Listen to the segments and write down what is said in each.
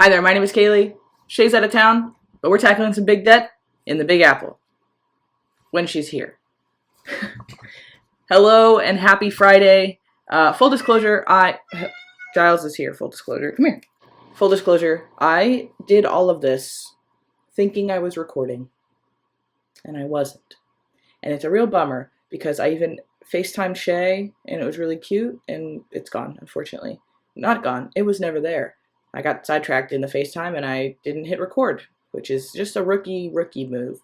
Hi there, my name is Kaylee. Shea's out of town, but we're tackling some big debt in the Big Apple when she's here. Hello and happy Friday. Full disclosure, Giles is here, full disclosure. Come here. Full disclosure, I did all of this thinking I was recording, and I wasn't. And it's a real bummer because I even FaceTimed Shea, and it was really cute, and it's gone, unfortunately. Not gone, it was never there. I got sidetracked in the FaceTime and I didn't hit record, which is just a rookie move.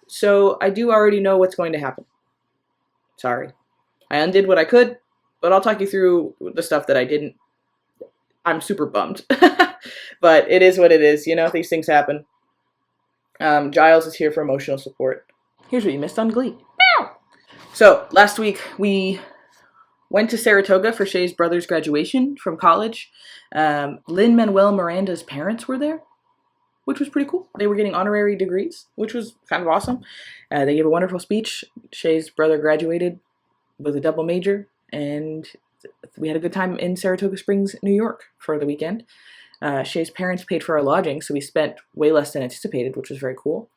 So I do already know what's going to happen. Sorry. I undid what I could, but I'll talk you through the stuff that I didn't. I'm super bummed. But it is what it is. You know, these things happen. Giles is here for emotional support. Here's what you missed on Glee. So last week we went to Saratoga for Shea's brother's graduation from college. Lin-Manuel Miranda's parents were there, which was pretty cool. They were getting honorary degrees, which was kind of awesome. They gave a wonderful speech. Shea's brother graduated with a double major, and we had a good time in Saratoga Springs, New York for the weekend. Shea's parents paid for our lodging, so we spent way less than anticipated, which was very cool.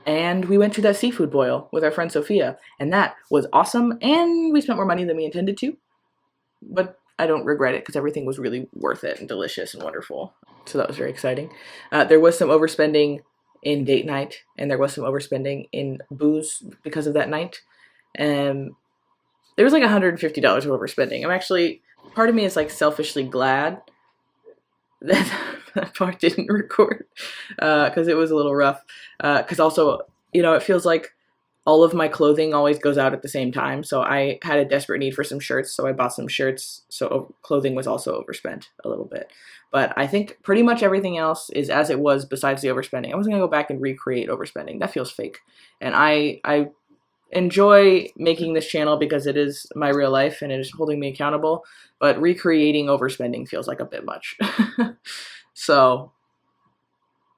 And we went to that seafood boil with our friend Sophia, and that was awesome, and we spent more money than we intended to, but I don't regret it because everything was really worth it and delicious and wonderful, so that was very exciting. There was some overspending in date night, and there was some overspending in booze because of that night, and there was like $150 of overspending. I'm actually, part of me is like selfishly glad that part didn't record because it was a little rough, because also, you know, it feels like all of my clothing always goes out at the same time, so I had a desperate need for some shirts, so I bought some shirts, so clothing was also overspent a little bit. But I think pretty much everything else is as it was besides the overspending. I wasn't going to go back and recreate overspending. That feels fake. And I enjoy making this channel because it is my real life and it is holding me accountable, but recreating overspending feels like a bit much. So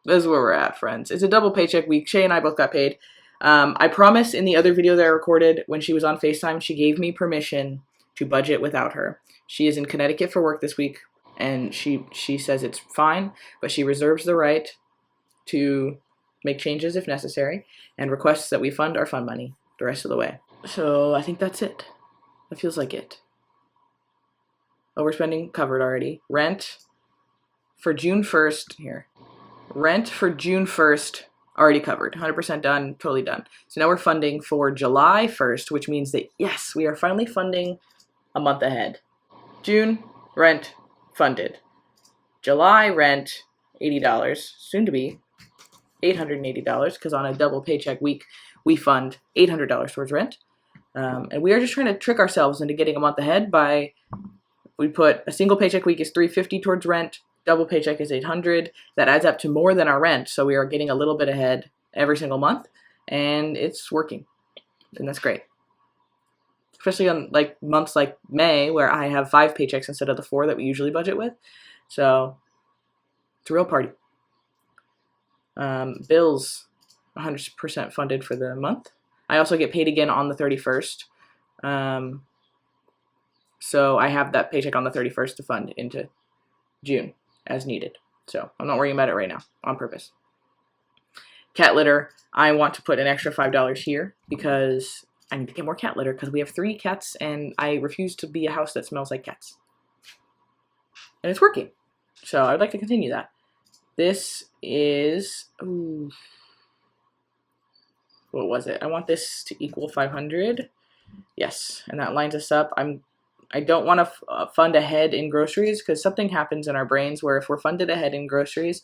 this is where we're at, friends. It's a double paycheck week. Shea and I both got paid. I promise in the other video that I recorded when she was on FaceTime, she gave me permission to budget without her. She is in Connecticut for work this week, and she says it's fine, but she reserves the right to make changes if necessary and requests that we fund our fund money the rest of the way. So I think that's it. That feels like it. Overspending covered already. Rent for June 1st, here. Rent for June 1st, already covered. 100% done, totally done. So now we're funding for July 1st, which means that, yes, we are finally funding a month ahead. June, rent, funded. July, rent, $80, soon to be $880, because on a double paycheck week, we fund $800 towards rent. And we are just trying to trick ourselves into getting a month ahead by, we put a single paycheck week is $350 towards rent, double paycheck is $800. That adds up to more than our rent, so we are getting a little bit ahead every single month, and it's working, and that's great. Especially on like months like May, where I have 5 paychecks instead of the 4 that we usually budget with. So it's a real party. Bills, 100% funded for the month. I also get paid again on the 31st. So I have that paycheck on the 31st to fund into June as needed. So I'm not worrying about it right now on purpose. Cat litter, I want to put an extra $5 here because I need to get more cat litter because we have 3 cats and I refuse to be a house that smells like cats. And it's working. So I'd like to continue that. This is, ooh, what was it? I want this to equal 500. Yes, and that lines us up. I don't want to fund ahead in groceries because something happens in our brains where if we're funded ahead in groceries.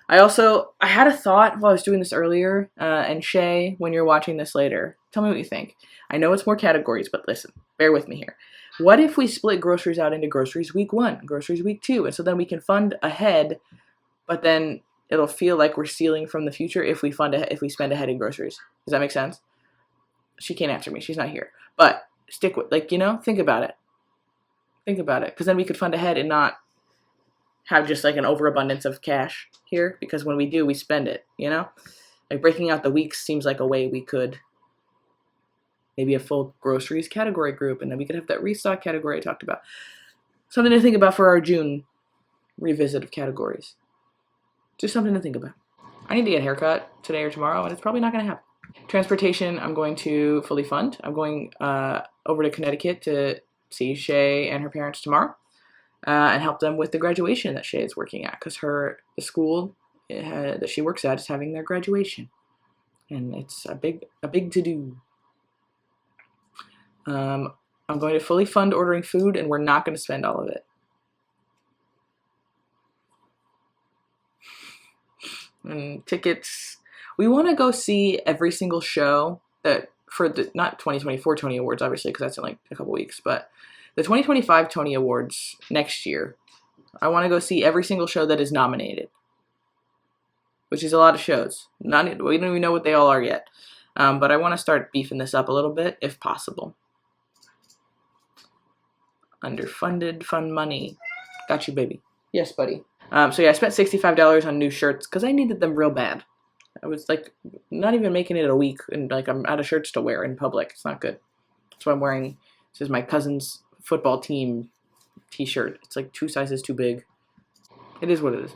I had a thought while I was doing this earlier, and Shea, when you're watching this later, tell me what you think. I know it's more categories, but listen, bear with me here. What if we split groceries out into groceries week 1, groceries week 2, and so then we can fund ahead, but then it'll feel like we're stealing from the future if we spend ahead in groceries. Does that make sense? She can't answer me. She's not here. But stick with, like, you know, think about it. Think about it, because then we could fund ahead and not have just like an overabundance of cash here, because when we do, we spend it, you know? Like breaking out the weeks seems like a way we could maybe a full groceries category group, and then we could have that restock category I talked about. Something to think about for our June revisit of categories. Just something to think about. I need to get a haircut today or tomorrow, and it's probably not going to happen. Transportation, I'm going to fully fund. I'm going over to Connecticut to see Shea and her parents tomorrow and help them with the graduation that Shea is working at, because the school that she works at is having their graduation, and it's a big to-do. I'm going to fully fund ordering food, and we're not going to spend all of it. And tickets, we want to go see every single show that for the, not 2024 Tony Awards, obviously, because that's in like a couple weeks, but the 2025 Tony Awards next year. I want to go see every single show that is nominated, which is a lot of shows. We don't even know what they all are yet, but I want to start beefing this up a little bit if possible. Underfunded, fun money. Got you, baby. Yes, buddy. So yeah, I spent $65 on new shirts because I needed them real bad. I was like not even making it a week, and like I'm out of shirts to wear in public. It's not good. That's why I'm wearing, this is my cousin's football team t-shirt. It's like 2 sizes too big. It is what it is.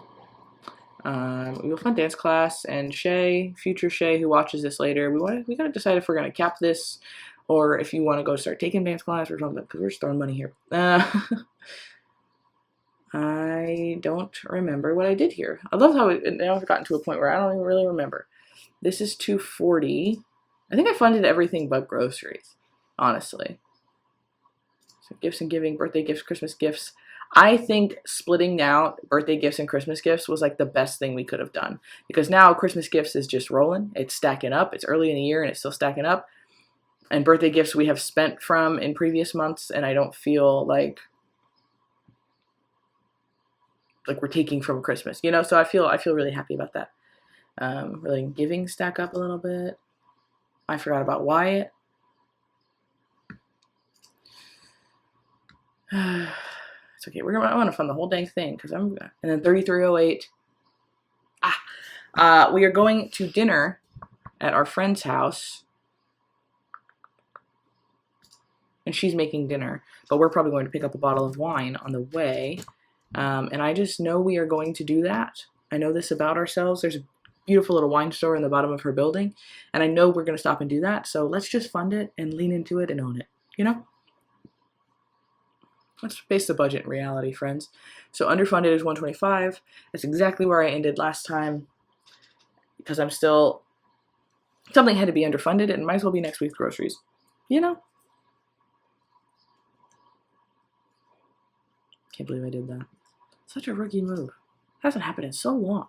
We will fund dance class, and Shea, future Shea, who watches this later, we gotta decide if we're gonna cap this or if you want to go start taking dance class or something, because we're just throwing money here. I don't remember what I did here. I love how now I've gotten to a point where I don't even really remember. This is $240. I think I funded everything but groceries, honestly. So gifts and giving, birthday gifts, Christmas gifts. I think splitting out birthday gifts and Christmas gifts was like the best thing we could have done, because now Christmas gifts is just rolling. It's stacking up. It's early in the year and it's still stacking up. And birthday gifts we have spent from in previous months, and I don't feel like we're taking from Christmas, you know? So I feel really happy about that. Really giving stack up a little bit. I forgot about Wyatt. It's okay. I want to fund the whole dang thing because and then 3308. We are going to dinner at our friend's house, and she's making dinner, but we're probably going to pick up a bottle of wine on the way. And I just know we are going to do that. I know this about ourselves. There's a beautiful little wine store in the bottom of her building, and I know we're going to stop and do that. So let's just fund it and lean into it and own it, you know? Let's face the budget in reality, friends. So underfunded is $125. That's exactly where I ended last time, because I'm still, something had to be underfunded, and it might as well be next week's groceries, you know? Can't believe I did that. Such a rookie move. Hasn't happened in so long.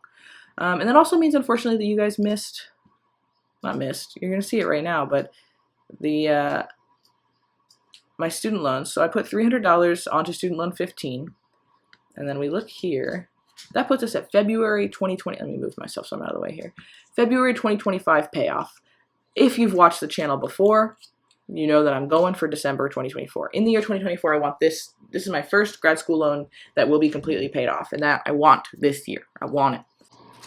And that also means, unfortunately, that you guys not missed, you're going to see it right now, but my student loans. So I put $300 onto student loan 15, and then we look here. That puts us at February 2020. Let me move myself so I'm out of the way here. February 2025 payoff. If you've watched the channel before, you know that I'm going for December 2024. In the year 2024, I want this. This is my first grad school loan that will be completely paid off, and that I want this year. I want it.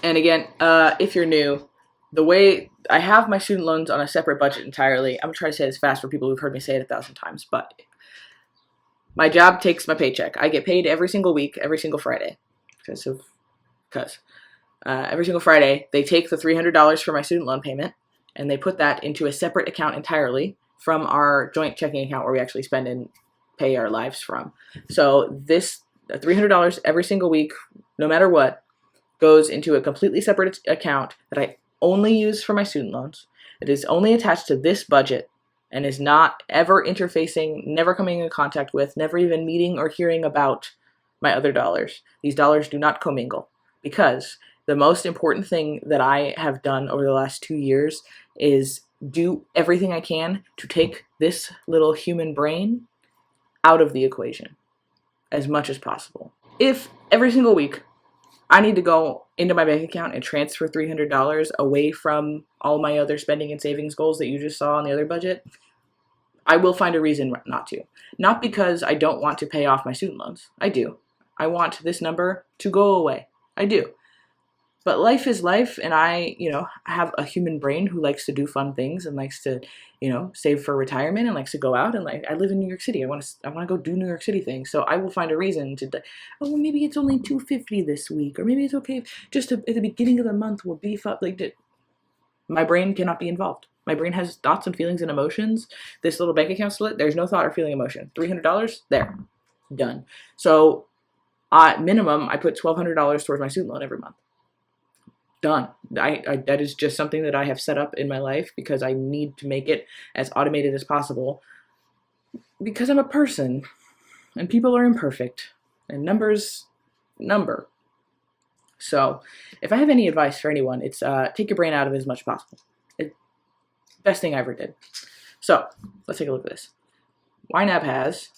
And again, if you're new, the way I have my student loans on a separate budget entirely. I'm gonna try to say this fast for people who've heard me say it 1,000 times, but my job takes my paycheck. I get paid every single week, every single Friday, because every single Friday they take the $300 for my student loan payment and they put that into a separate account entirely from our joint checking account where we actually spend and pay our lives from. So this $300 every single week, no matter what, goes into a completely separate account that I only use for my student loans. It is only attached to this budget and is not ever interfacing, never coming in contact with, never even meeting or hearing about my other dollars. These dollars do not commingle, because the most important thing that I have done over the last 2 years is do everything I can to take this little human brain out of the equation as much as possible. If every single week I need to go into my bank account and transfer $300 away from all my other spending and savings goals that you just saw on the other budget, I will find a reason not to. Not because I don't want to pay off my student loans. I do. I want this number to go away. I do. But life is life, and I, have a human brain who likes to do fun things and likes to, save for retirement and likes to go out, and like I live in New York City. I want to go do New York City things. So I will find a reason to, oh, well, maybe it's only $250 this week, or maybe it's okay just at the beginning of the month we'll beef up my brain cannot be involved. My brain has thoughts and feelings and emotions. This little bank account split, there's no thought or feeling emotion. $300, there, done. So minimum, I put $1,200 towards my student loan every month. Done. That is just something that I have set up in my life because I need to make it as automated as possible, because I'm a person and people are imperfect and numbers number. So if I have any advice for anyone, it's take your brain out of it as much as possible. Best thing I ever did. So let's take a look at this. YNAB has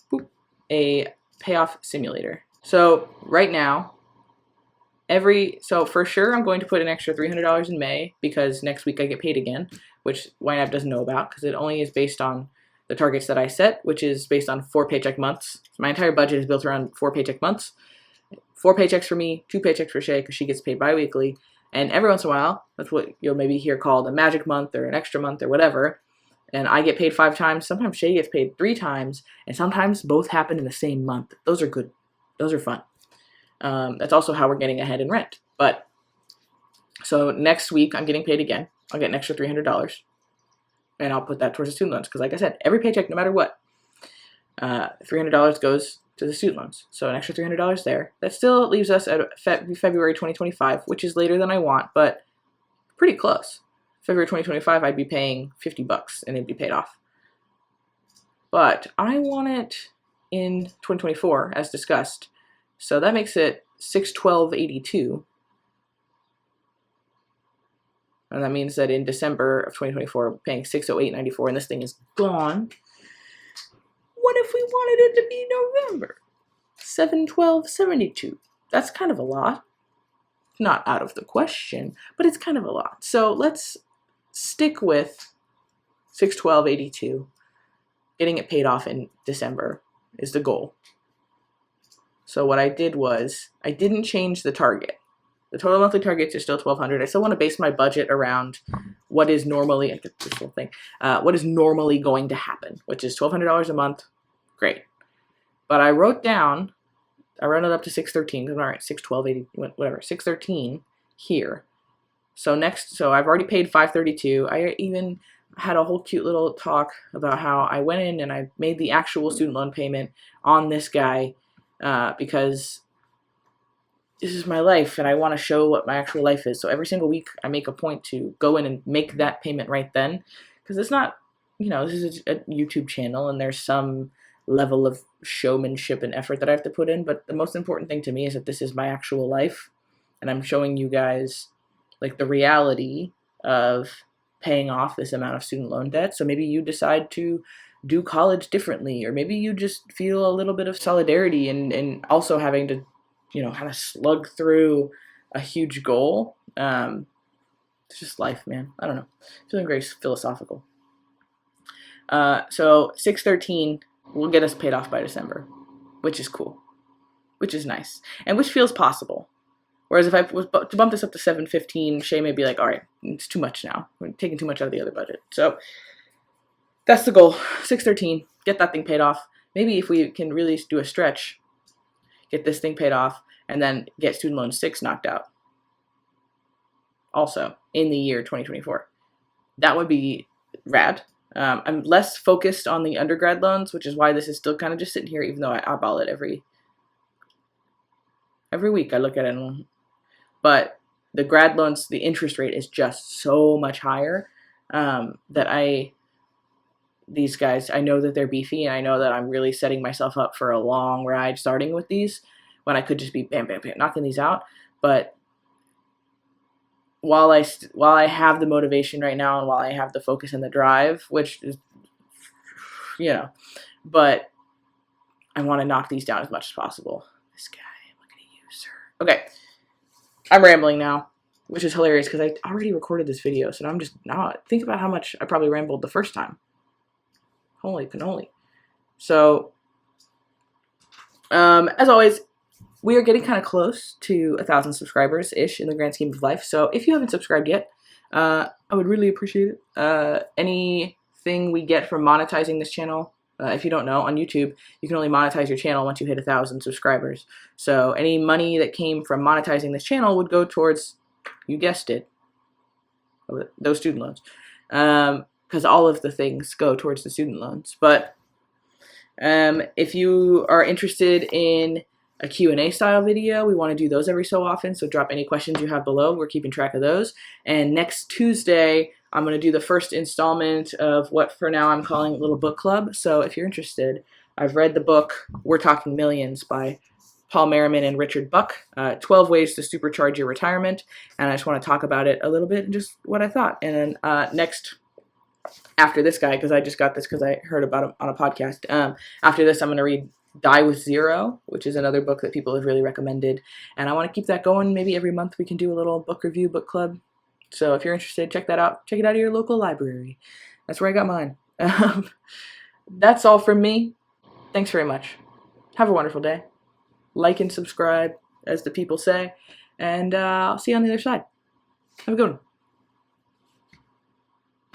a payoff simulator. So right now, so for sure I'm going to put an extra $300 in May, because next week I get paid again, which YNAB doesn't know about because it only is based on the targets that I set, which is based on 4 paycheck months. So my entire budget is built around 4 paycheck months. 4 paychecks for me, 2 paychecks for Shea because she gets paid bi-weekly. And every once in a while, that's what you'll maybe hear called a magic month or an extra month or whatever. And I get paid 5 times. Sometimes Shea gets paid 3 times. And sometimes both happen in the same month. Those are good. Those are fun. That's also how we're getting ahead in rent. But so next week I'm getting paid again. I'll get an extra $300. And I'll put that towards the student loans. Because like I said, every paycheck, no matter what, $300 goes to the student loans. So an extra $300 there. That still leaves us at February 2025, which is later than I want, but pretty close. February 2025, I'd be paying $50 and it'd be paid off. But I want it in 2024, as discussed. So that makes it $612.82. And that means that in December of 2024, I'm paying $608.94, and this thing is gone. What if we wanted it to be November? $712.72. That's kind of a lot. Not out of the question, but it's kind of a lot. So let's stick with $612.82. Getting it paid off in December is the goal. So what I did was I didn't change the target. The total monthly targets are still $1,200. I still want to base my budget around what is normally, what is normally going to happen, which is $1,200 a month. Great. But I wrote down, I run it up to 613, because all right, 612.80, whatever, 613 here. So I've already paid $532. I even had a whole cute little talk about how I went in and I made the actual student loan payment on this guy because this is my life and I want to show what my actual life is. So every single week I make a point to go in and make that payment right then, because it's not, this is a YouTube channel and there's some level of showmanship and effort that I have to put in. But the most important thing to me is that this is my actual life and I'm showing you guys like the reality of paying off this amount of student loan debt. So maybe you decide to do college differently, or maybe you just feel a little bit of solidarity and also having to kind of slug through a huge goal. It's just life, man. I don't know. Feeling very philosophical. So 613 will get us paid off by December, which is cool, which is nice, and which feels possible. Whereas if I was to bump this up to 715, Shea may be like, all right, it's too much now. We're taking too much out of the other budget. So that's the goal. 613, get that thing paid off. Maybe if we can really do a stretch, get this thing paid off, and then get student loan 6 knocked out also in the year 2024. That would be rad. I'm less focused on the undergrad loans, which is why this is still kind of just sitting here, even though I eyeball it every week. I look at it, but the grad loans, the interest rate is just so much higher that these guys, I know that they're beefy, and I know that I'm really setting myself up for a long ride starting with these, when I could just be bam, bam, bam, knocking these out. But while I have the motivation right now, and while I have the focus and the drive, which is, but I want to knock these down as much as possible. This guy, look at a user. Okay, I'm rambling now, which is hilarious because I already recorded this video, so now think about how much I probably rambled the first time. Holy cannoli. So, as always, we are getting kind of close to 1,000 subscribers-ish in the grand scheme of life. So if you haven't subscribed yet, I would really appreciate it. Anything we get from monetizing this channel, if you don't know, on YouTube, you can only monetize your channel once you hit 1,000 subscribers. So any money that came from monetizing this channel would go towards, you guessed it, those student loans. Because all of the things go towards the student loans. But if you are interested in a Q&A style video, we want to do those every so often, so drop any questions you have below. We're keeping track of those. And next Tuesday, I'm going to do the first installment of what for now I'm calling Little Book Club. So if you're interested, I've read the book We're Talking Millions by Paul Merriman and Richard Buck, 12 Ways to Supercharge Your Retirement. And I just want to talk about it a little bit and just what I thought. And then after this guy, because I just got this because I heard about him on a podcast, after this I'm going to read Die with Zero, which is another book that people have really recommended, and I want to keep that going. Maybe every month we can do a little book review, book club. So if you're interested, check that out. Check it out at your local library. That's where I got mine. That's all from me. Thanks very much. Have a wonderful day. Like and subscribe, as the people say, and I'll see you on the other side. Have a good one.